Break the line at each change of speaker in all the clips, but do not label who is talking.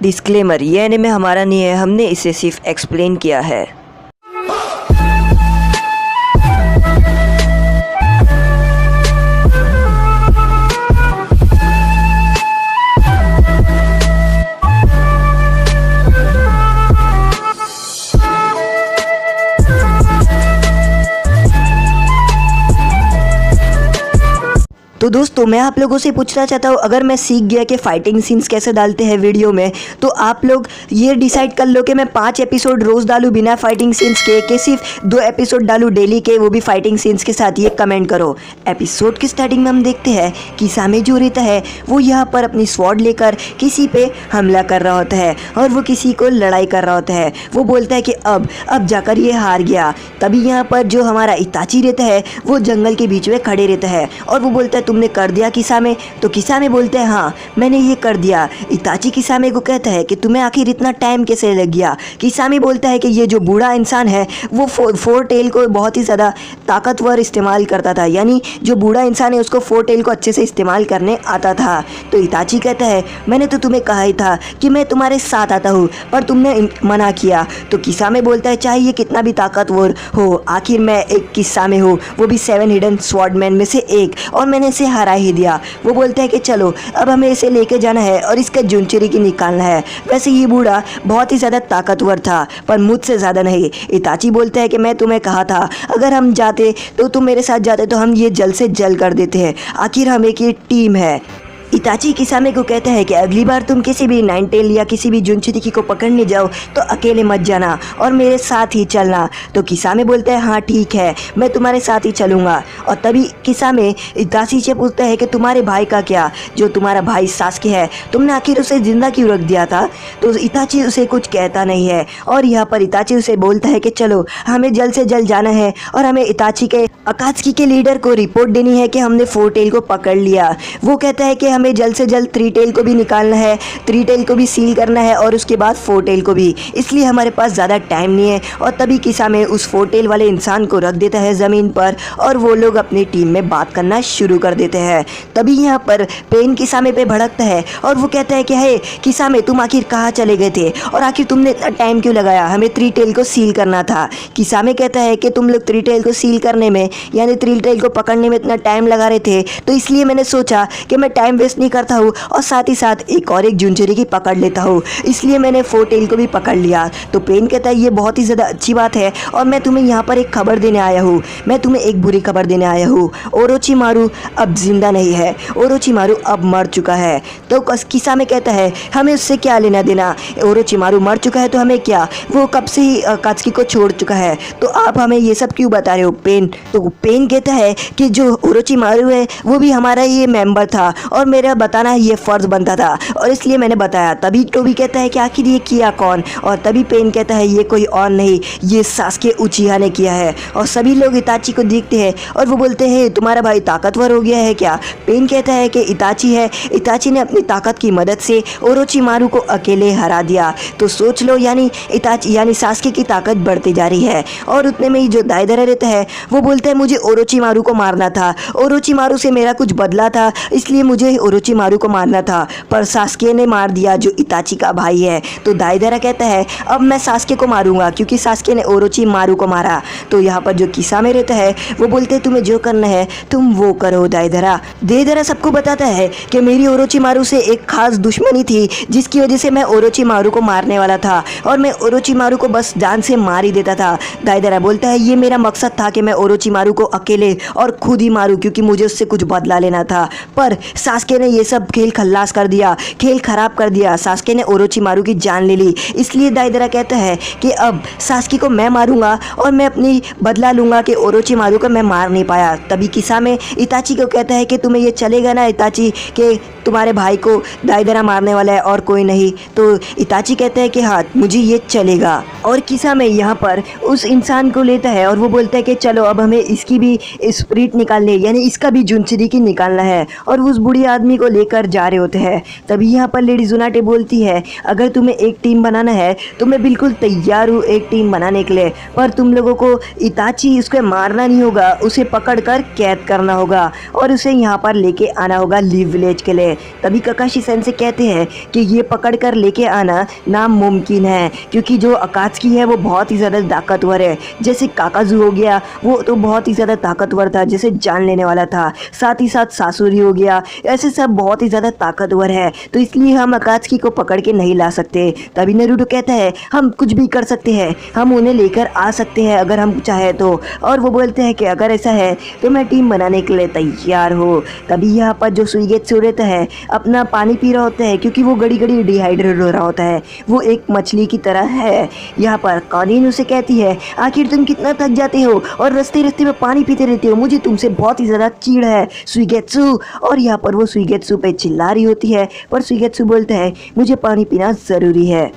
Disclaimer, ये anime हमारा नहीं है, हमने इसे सिर्फ एक्सप्लेन किया है। तो दोस्तों, मैं आप लोगों से पूछना चाहता हूँ, अगर मैं सीख गया कि फाइटिंग सीन्स कैसे डालते हैं वीडियो में, तो आप लोग ये डिसाइड कर लो कि मैं 5 एपिसोड रोज़ डालूँ बिना फाइटिंग सीन्स के, कि सिर्फ 2 एपिसोड डालूँ डेली के, वो भी फाइटिंग सीन्स के साथ। ये कमेंट करो। एपिसोड की स्टार्टिंग में हम देखते हैं कि सामे जो रहता है वो यहाँ पर अपनी स्वॉर्ड लेकर किसी पे हमला कर रहा होता है और वो किसी को लड़ाई कर रहा होता है। वो बोलता है कि अब जाकर ये हार गया। तभी यहाँ पर जो हमारा इताची रहता है वो जंगल के बीच में खड़े रहता है और वो बोलता है, तुमने कर दिया किसामे? तो किसामे बोलते हैं, हाँ मैंने ये कर दिया। इताची किसामे को कहता है कि तुम्हें आखिर इतना टाइम कैसे लग गया? किसामे बोलता है कि ये जो बूढ़ा इंसान है वो फोर टेल को बहुत ही ज़्यादा ताकतवर इस्तेमाल करता था, यानी जो बूढ़ा इंसान है उसको 4 टेल को अच्छे से इस्तेमाल करने आता था। तो इताची कहता है, मैंने तो तुम्हें कहा ही था कि मैं तुम्हारे साथ आता हूँ, पर तुमने मना किया। तो किसामे बोलता है, चाहे ये कितना भी ताकतवर हो, आखिर मैं एक किसामे हूँ, वो भी 7 हिडन स्वॉर्डमैन में से एक, और मैंने इसे हरा ही दिया। वो बोलता है कि चलो अब हमें इसे लेके जाना है और इसका जुनचरी की निकालना है। वैसे ये बूढ़ा बहुत ही ज़्यादा ताकतवर था, पर मुझसे ज़्यादा नहीं। इताची बोलता है कि मैं तुम्हें कहा था अगर हम जाते तो तुम मेरे साथ जाते तो हम ये जल्द से जल्द कर देते हैं, आखिर हम एक ही टीम है। इताची किसामे को कहता है कि अगली बार तुम किसी भी 9 टेल या किसी भी जुनचुरी को पकड़ने जाओ तो अकेले मत जाना और मेरे साथ ही चलना। तो किसामे बोलता है, हाँ ठीक है, मैं तुम्हारे साथ ही चलूँगा। और तभी किसामे इताची से पूछता है कि तुम्हारे भाई का क्या, जो तुम्हारा भाई सास्के है, तुमने आखिर उसे जिंदा क्यों रख दिया था? तो इताची उसे कुछ कहता नहीं है और यहाँ पर इताची उसे बोलता है कि चलो हमें जल्द से जल्द जाना है और हमें इताची के अकात्सुकी के लीडर को रिपोर्ट देनी है कि हमने 4 टेल को पकड़ लिया। वो कहता है कि हमें जल्द से जल्द 3 टेल को भी निकालना है, 3 टेल को भी सील करना है और उसके बाद 4 टेल को भी, इसलिए हमारे पास ज़्यादा टाइम नहीं है। और तभी किसामे उस 4 टेल वाले इंसान को रख देता है ज़मीन पर और वो लोग अपनी टीम में बात करना शुरू कर देते हैं। तभी यहाँ पर पेन किसामे पे भड़कता है और वो कहता है कि हे किसामे, तुम आखिर कहाँ चले गए थे और आखिर तुमने इतना टाइम क्यों लगाया? हमें 3 टेल को सील करना था। किसामे कहता है कि तुम लोग 3 टेल को सील करने में, यानी 3 टेल को पकड़ने में इतना टाइम लगा रहे थे, तो इसलिए मैंने सोचा कि मैं टाइम वेस्ट नहीं करता हूँ और साथ ही साथ एक और एक जुनचुरी की पकड़ लेता हूँ, इसलिए मैंने 4 टेल को भी पकड़ लिया। तो पेन कहता है, ये बहुत ही ज़्यादा अच्छी बात है और मैं तुम्हें यहाँ पर एक खबर देने आया हूँ। मैं तुम्हें एक बुरी खबर देने आया हूँ। ओरोचिमारू अब जिंदा नहीं है, ओरोचिमारू अब मर चुका है। तो किसामे कहता है, हमें उससे क्या लेना देना? ओरोचिमारू मर चुका है तो हमें क्या, वो कब से ही अकात्सुकी को छोड़ चुका है, तो आप हमें ये सब क्यों बता रहे हो पेन? तो पेन कहता है कि जो ओरोचिमारू है वो भी हमारा ये मेंबर था और मेरा बताना ये फ़र्ज़ बनता था और इसलिए मैंने बताया। तभी टोबी कहता है कि आखिर ये किया कौन? और तभी पेन कहता है, ये कोई और नहीं, ये सास्के उचिहा ने किया है। और सभी लोग इताची को देखते हैं और वो बोलते हैं, तुम्हारा भाई ताकतवर हो गया है क्या? पेन कहता है कि इताची है, इताची ने अपनी ताकत की मदद से ओरोचिमारू को अकेले हरा दिया। तो सोच लो, यानी सास्के की ताकत बढ़ती जा रही है। और उतने में ही जो दाइदरा रहता है वो बोलता है, मुझे ओरोचिमारू को मारना था, ओरोचिमारू से मेरा कुछ बदला था, इसलिए मुझे ओरोचिमारू को मारना था, पर सास्के ने मार दिया जो इताची का भाई है। तो दाइदरा कहता है, अब मैं सास्के को मारूंगा क्योंकि सास्के ने ओरोचिमारू को मारा। तो यहाँ पर जो किसामे रहता है वो बोलते हैं, तुम्हें जो करना है तुम वो करो दाइदरा सबको बताता है कि मेरी ओरोचिमारू से एक खास दुश्मनी थी जिसकी वजह से मैं ओरोचिमारू को मारने वाला था और मैं ओरोचिमारू को बस जान से मार ही देता था। दाइदरा बोलता है, ये मेरा मकसद था कि मैं ओरोचिमारू को अकेले और खुद ही मारूं क्योंकि मुझे उससे कुछ बदला लेना था, पर सास्के ने ये सब खेल खल्लास कर दिया, खेल खराब कर दिया। सास्के ने ओरोचिमारू की जान ले ली, इसलिए दाइदरा कहता है कि अब सास्के को मैं मारूंगा और मैं अपनी बदला लूंगा कि ओरोचिमारू को मैं मार नहीं पाया। तभी किसामे इताची को कहता है कि तुम्हें ये चलेगा ना इताची, कि तुम्हारे भाई को दाइदरा मारने वाला है और कोई नहीं? तो इताची कहता है कि हाँ मुझे ये चलेगा। और किसामे यहाँ पर उस इंसान को लेता है और वो बोलता है कि चलो अब हमें इसकी भी स्पिरिट निकालनी है, यानी इसका भी जुनचुरी की निकालना है। और उस बूढ़ी आदमी को लेकर जा रहे होते हैं। तभी यहाँ पर लेडी जुनाटे बोलती है, अगर तुम्हें एक टीम बनाना है तो मैं बिल्कुल तैयार हूँ एक टीम बनाने के लिए, पर तुम लोगों को इताची उसको मारना नहीं होगा, उसे पकड़कर कैद करना होगा और उसे यहाँ पर लेके आना होगा लीव विलेज के लिए। तभी ककाशी सेंसे कहते हैं कि ये पकड़ कर लेके आना नामुमकिन है, क्योंकि जो अकात्सुकी है वो बहुत ही ज़्यादा ताकतवर है। जैसे काकाजू हो गया वो तो बहुत ही ज़्यादा ताकतवर था, जैसे जान लेने वाला था, साथ ही साथ सासुरी हो गया, ऐसे सब बहुत ही ज़्यादा ताकतवर है, तो इसलिए हम अकात्सुकी को पकड़ के नहीं ला सकते। तभी नारुतो कहता है, हम कुछ भी कर सकते हैं, हम उन्हें लेकर आ सकते हैं अगर हम चाहे तो। और वो बोलते हैं कि अगर ऐसा है तो मैं टीम बनाने के लिए तैयार हूँ। तभी यहाँ पर जो सुइगेत्सु रहता है अपना पानी पी रहा होता है, क्योंकि वो घड़ी घड़ी डिहाइड्रेट हो रहा होता है, वो एक मछली की तरह है। यहाँ पर कानीन उसे कहती है, आखिर तुम कितना थक जाते हो और रास्ते रास्ते में पानी पीते रहते हो, मुझे तुमसे बहुत ही ज़्यादा चिढ़ है सुइगेत्सु। और यहाँ पर वो सुइगेत्सु पे चिल्ला रही होती है, पर सुइगेत्सु बोलता है, मुझे पानी पीना ज़रूरी है।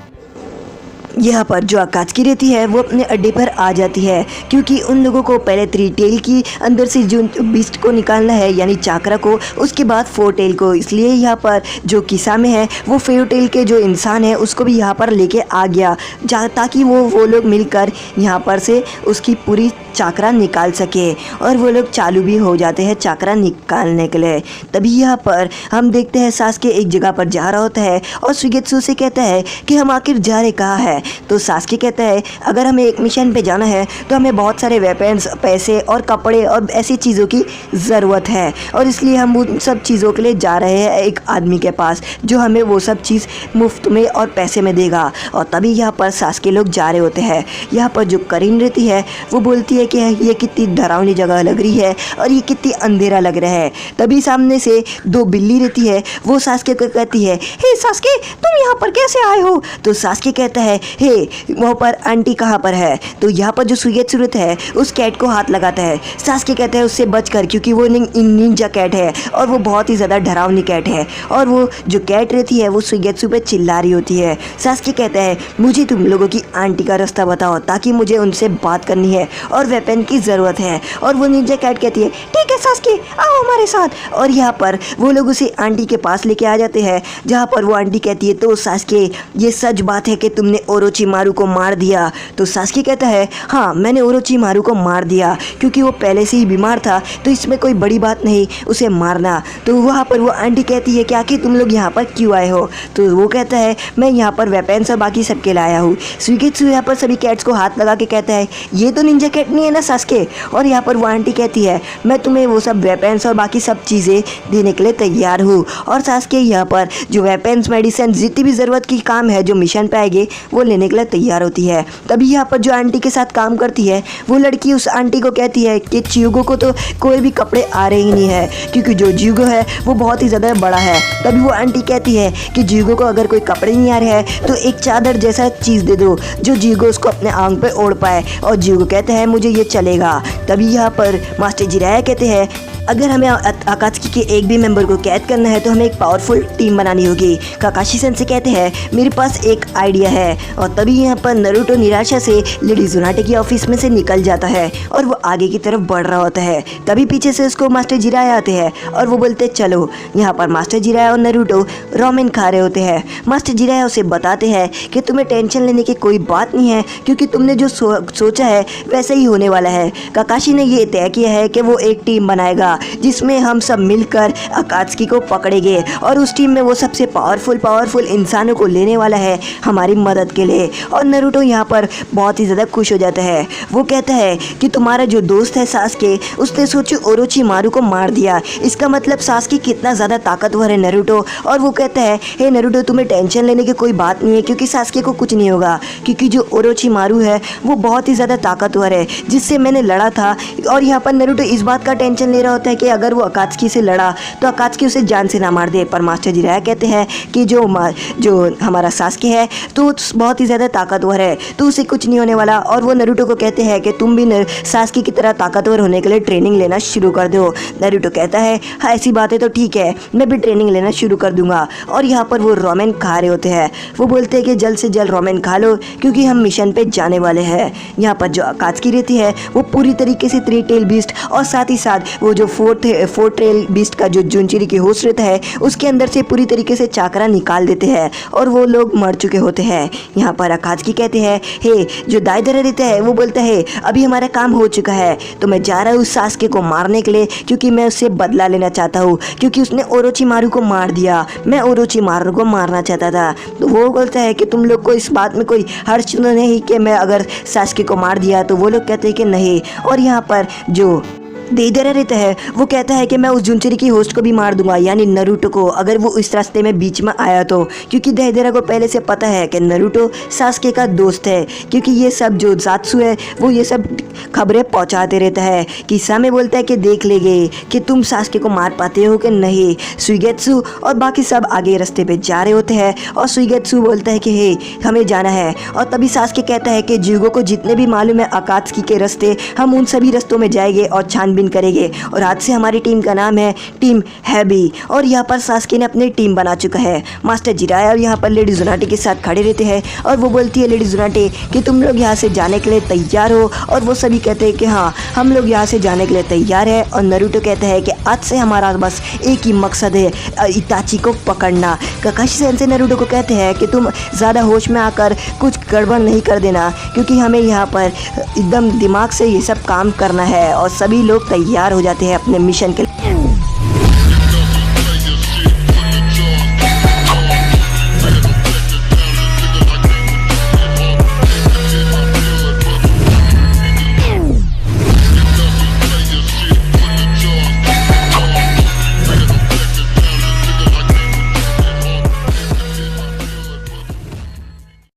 यहाँ पर जो अकात्सुकी रहती है वो अपने अड्डे पर आ जाती है, क्योंकि उन लोगों को पहले 3 टेल की अंदर से जो बीस्ट को निकालना है, यानी चाकरा को, उसके बाद 4 टेल को। इसलिए यहाँ पर जो किसा में है वो 4 टेल के जो इंसान है उसको भी यहाँ पर लेके आ गया, ताकि वो लोग मिलकर यहाँ पर से उसकी पूरी चाकरा निकाल सके, और वो लोग चालू भी हो जाते हैं चाकरा निकालने के लिए। तभी यहाँ पर हम देखते हैं सास्के एक जगह पर जा रहा होता है और सुइगेत्सु से कहता है कि हम आखिर जा रहे कहाँ है। तो सास्के कहता है, अगर हमें एक मिशन पे जाना है तो हमें बहुत सारे वेपन्स, पैसे और कपड़े और ऐसी चीज़ों की ज़रूरत है, और इसलिए हम उन सब चीज़ों के लिए जा रहे हैं एक आदमी के पास जो हमें वो सब चीज़ मुफ्त में और पैसे में देगा। और तभी यहाँ पर सास्के लोग जा रहे होते हैं। यहाँ पर जो करीन रहती है वो बोलती है कि ये कितनी डरावनी जगह लग रही है और ये कितनी अंधेरा लग रहा है। तभी सामने से 2 बिल्ली रहती है, वो सास्के को कहती है, हे सास्के तुम यहाँ पर कैसे आए हो। तो सास्के कहता है, हे वहाँ पर आंटी कहाँ पर है। तो यहाँ पर जो सुइगेत्सु है उस कैट को हाथ लगाता है। सास्के कहता है उससे बचकर, क्योंकि वो निंजा कैट है और वो बहुत ही ज़्यादा डरावनी कैट है, और वो जो कैट रहती है वो सुइगेत्सु पे चिल्ला रही होती है। सास्के कहता है, मुझे तुम लोगों की आंटी का रास्ता बताओ, ताकि मुझे उनसे बात करनी है और वेपन की ज़रूरत है। और वो निंजा कैट कहती है, ठीक है सास्के आओ हमारे साथ। और यहाँ पर वो लोग उसे आंटी के पास लेके आ जाते हैं, जहाँ पर वो आंटी कहती है, तो सास्के ये सच बात है कि तुमने ओरोचिमारू को मार दिया। तो सास्के कहता है, हाँ मैंने ओरोचिमारू को मार दिया, क्योंकि वो पहले से ही बीमार था, तो इसमें कोई बड़ी बात नहीं उसे मारना। तो वहाँ पर वो आंटी कहती है कि आखिर तुम लोग यहाँ पर क्यों आए हो। तो वो कहता है, मैं यहाँ पर वेपन्स और बाकी सबके लाया हूँ। सुइगेत्सु यहाँ पर सभी कैट्स को हाथ लगा के कहता है, ये तो निंजा कैट नहीं है ना सास्के। और यहाँ पर वो आंटी कहती है, मैं तुम्हें वो सब वेपन्स और बाकी सब चीज़ें देने के लिए तैयार हूँ। और सास्के यहाँ पर जो वेपन्स, मेडिसिन, जितनी भी ज़रूरत की काम है जो मिशन पे आएगी वो लेने के लिए तैयार होती है। तभी यहाँ पर जो आंटी के साथ काम करती है वो लड़की उस आंटी को कहती है कि चियुगो को तो कोई भी कपड़े आ रहे ही नहीं है, क्योंकि जो जियुगो है वो बहुत ही ज़्यादा बड़ा है। तभी वो आंटी कहती है कि जियुगो को अगर कोई कपड़े नहीं आ रहे हैं तो एक चादर जैसा चीज़ दे दो जो जियुगो उसको अपने आंख पे ओढ़ पाए। और जियुगो कहते हैं, मुझे ये चलेगा। तभी यहाँ पर मास्टर जिराया कहते हैं, अगर हमें अकात्सुकी के एक भी मेंबर को कैद करना है तो हमें एक पावरफुल टीम बनानी होगी। काकाशी सेंसे कहते हैं, मेरे पास एक आइडिया है। और तभी यहाँ पर नारुतो निराशा से लेडी जुनाटे की ऑफिस में से निकल जाता है और वो आगे की तरफ बढ़ रहा होता है। तभी पीछे से उसको मास्टर जिराया आते हैं और वो बोलते चलो। यहाँ पर मास्टर जिराया और नारुतो रामेन खा रहे होते हैं। मास्टर जिराया उसे बताते हैं कि तुम्हें टेंशन लेने की कोई बात नहीं है, क्योंकि तुमने जो सोचा है वैसे ही होने वाला है। काकाशी ने ये तय किया है कि वो एक टीम बनाएगा जिसमें हम सब मिलकर अकात्सुकी को पकड़ेंगे, और उस टीम में वो सबसे पावरफुल इंसानों को लेने वाला है हमारी मदद के लिए। और नारुतो यहाँ पर बहुत ही ज़्यादा खुश हो जाता है। वो कहता है कि तुम्हारा जो दोस्त है सास्के, उसने सोचो ओरोचिमारू को मार दिया, इसका मतलब सास्के कितना ज़्यादा ताकतवर है नारुतो। और वो कहता है, हे नारुतो तुम्हें टेंशन लेने की कोई बात नहीं है, क्योंकि सास्के को कुछ नहीं होगा, क्योंकि जो ओरोचिमारू है वो बहुत ही ज़्यादा ताकतवर है जिससे मैंने लड़ा था। और यहाँ पर नारुतो इस बात का टेंशन ले रहा होता है कि अगर वो अकात्सुकी से लड़ा तो अकात्सुकी उसे जान से ना मार दे। पर मास्टर जिराया कहते हैं कि जो हमारा सास्के है तो बहुत ही ज़्यादा ताकतवर है, तो उसे कुछ नहीं होने वाला। और वो नारुतो को कहते हैं कि तुम भी सास्के की तरह ताकतवर होने के लिए ट्रेनिंग लेना शुरू कर दो। नारुतो कहता है, हाँ ऐसी बात है तो ठीक है, मैं भी ट्रेनिंग लेना शुरू कर दूंगा। और यहाँ पर वो रामेन खा रहे होते हैं। वो बोलते हैं कि जल्द से जल्द रामेन खा लो, क्योंकि हम मिशन पे जाने वाले हैं। यहाँ पर जो अकात्सुकी रहती है वो पूरी तरीके से 3 टेल बीस्ट और साथ ही साथ वो जो फोर्थ रेल बीस्ट का जो जुनचिरी की होस्ट रहता है उसके अंदर से पूरी तरीके से चाकरा निकाल देते हैं और वो लोग मर चुके होते हैं। यहाँ पर अकात्सुकी कहते हैं, हे जो दाइदरा रहता है वो बोलता है अभी हमारा काम हो चुका है तो मैं जा रहा हूँ सास्के को मारने के लिए, क्योंकि मैं उससे बदला लेना चाहता हूँ, क्योंकि उसने ओरोचिमारू को मार दिया, मैं ओरोचिमारू को मारना चाहता था। तो वो बोलता है कि तुम लोग को इस बात में कोई हर्ष तो नहीं कि मैं अगर सास्के को मार दिया? तो वो लोग कहते हैं कि नहीं। और यहाँ पर जो देइदरा रहता है वो कहता है कि मैं उस जुनचिरी की होस्ट को भी मार दूंगा, यानी नरूटो को, अगर वो इस रास्ते में बीच में आया तो, क्योंकि देइदरा को पहले से पता है कि नरूटो सास्के का दोस्त है, क्योंकि ये सब जो जात्सु है वो ये सब खबरें पहुंचाते रहता है। किसामे बोलता है कि देख लेंगे कि तुम सास्के को मार पाते हो कि नहीं। सुइगेत्सु और बाकी सब आगे रास्ते पे जा रहे होते हैं और सुइगेत्सु बोलता है कि हे हमें जाना है। और तभी सास्के कहता है कि जुगो को जितने भी मालूम है अकात्सुकी के रास्ते, हम उन सभी रास्तों में जाएंगे और छानबीन करेंगे, और आज से हमारी टीम का नाम है टीम हैबी। और यहाँ पर सास्के ने अपनी टीम बना चुका है। मास्टर जिराया और यहाँ पर लेडी जुनाटे के साथ खड़े रहते हैं और वो बोलती है लेडी जुनाटे कि तुम लोग यहाँ से जाने के लिए तैयार हो? और वो सभी कहते हैं कि हाँ हम लोग यहाँ से जाने के लिए तैयार है। और नरूटो कहता है कि आज से हमारा बस एक ही मकसद है, इताची को पकड़ना। काकाशी सेंसेई नरूटो को कहते हैं कि तुम ज़्यादा होश में आकर कुछ गड़बड़ नहीं कर देना, क्योंकि हमें यहाँ पर एकदम दिमाग से ये सब काम करना है। और सभी लोग तैयार हो जाते हैं अपने मिशन के लिए।